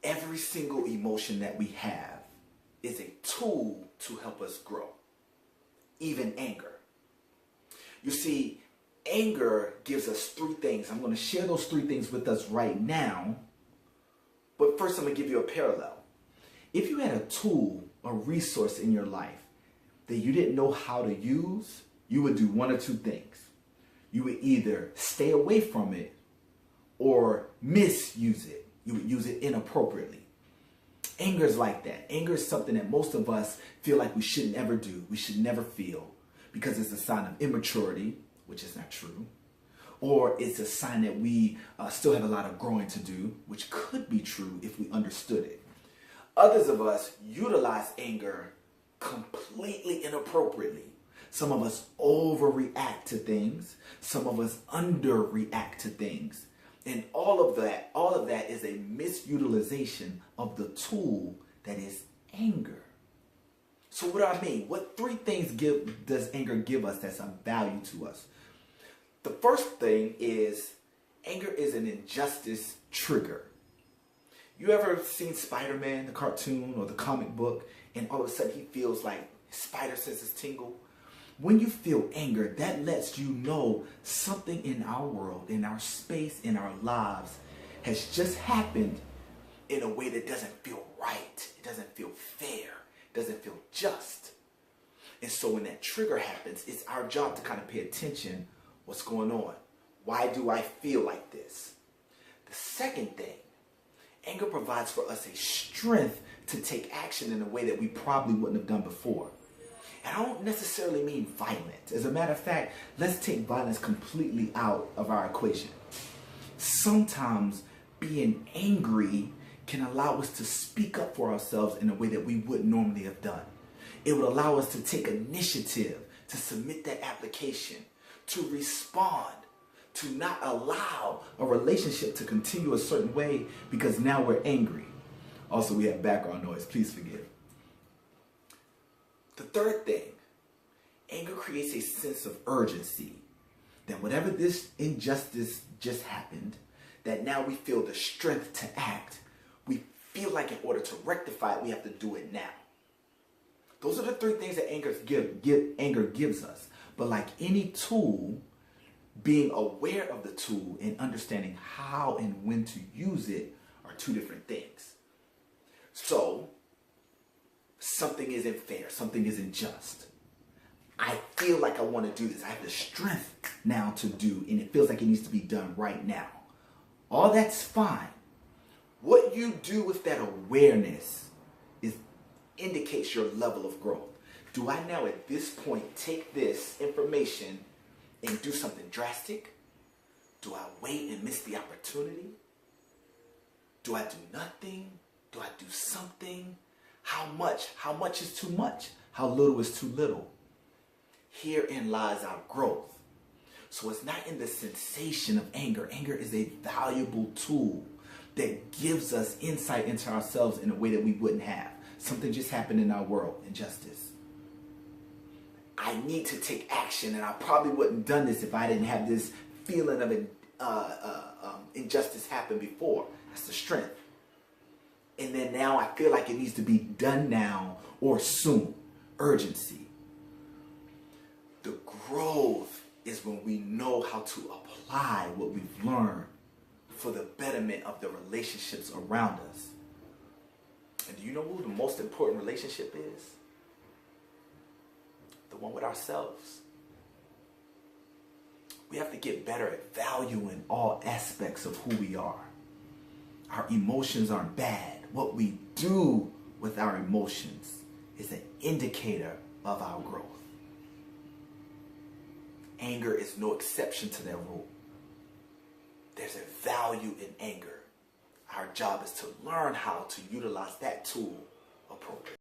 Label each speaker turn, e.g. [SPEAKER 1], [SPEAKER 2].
[SPEAKER 1] Every single emotion that we have is a tool to help us grow. Even anger. You see, anger gives us three things. I'm going to share those three things with us right now. But first, I'm going to give you a parallel. If you had a tool, a resource in your life that you didn't know how to use, you would do one or two things. You would either stay away from it or misuse it. You would use it inappropriately. Anger is like that. Anger is something that most of us feel like we should never do. We should never feel because it's a sign of immaturity, which is not true. Or it's a sign that we still have a lot of growing to do, which could be true if we understood it. Others of us utilize anger completely inappropriately. Some of us overreact to things. Some of us underreact to things. And all of that is a misutilization of the tool that is anger. So what do I mean? What three things does anger give us that's of value to us? The first thing is anger is an injustice trigger. You ever seen Spider-Man, the cartoon or the comic book, and all of a sudden he feels like spider senses tingle? When you feel anger, that lets you know something in our world, in our space, in our lives has just happened in a way that doesn't feel right. It doesn't feel fair. It doesn't feel just. And so when that trigger happens, it's our job to kind of pay attention. What's going on? Why do I feel like this? The second thing, anger provides for us a strength to take action in a way that we probably wouldn't have done before. And I don't necessarily mean violent. As a matter of fact, let's take violence completely out of our equation. Sometimes being angry can allow us to speak up for ourselves in a way that we wouldn't normally have done. It would allow us to take initiative, to submit that application, to respond, to not allow a relationship to continue a certain way because now we're angry. Also, we have background noise. Please forgive. The third thing, anger creates a sense of urgency that whatever this injustice just happened, that now we feel the strength to act. We feel like in order to rectify it, we have to do it now. Those are the three things that anger gives us. But like any tool, being aware of the tool and understanding how and when to use it are two different things. So, something isn't fair, something isn't just. I feel like I want to do this. I have the strength now to do, and it feels like it needs to be done right now. All that's fine. What you do with that awareness indicates your level of growth. Do I now at this point take this information and do something drastic? Do I wait and miss the opportunity? Do I do nothing? Do I do something? How much? How much is too much? How little is too little? Herein lies our growth. So it's not in the sensation of anger. Anger is a valuable tool that gives us insight into ourselves in a way that we wouldn't have. Something just happened in our world, injustice. I need to take action, and I probably wouldn't have done this if I didn't have this feeling of injustice happen before. That's the strength. And then now I feel like it needs to be done now or soon. Urgency. The growth is when we know how to apply what we've learned for the betterment of the relationships around us. And do you know who the most important relationship is? The one with ourselves. We have to get better at valuing all aspects of who we are. Our emotions aren't bad. What we do with our emotions is an indicator of our growth. Anger is no exception to that rule. There's a value in anger. Our job is to learn how to utilize that tool appropriately.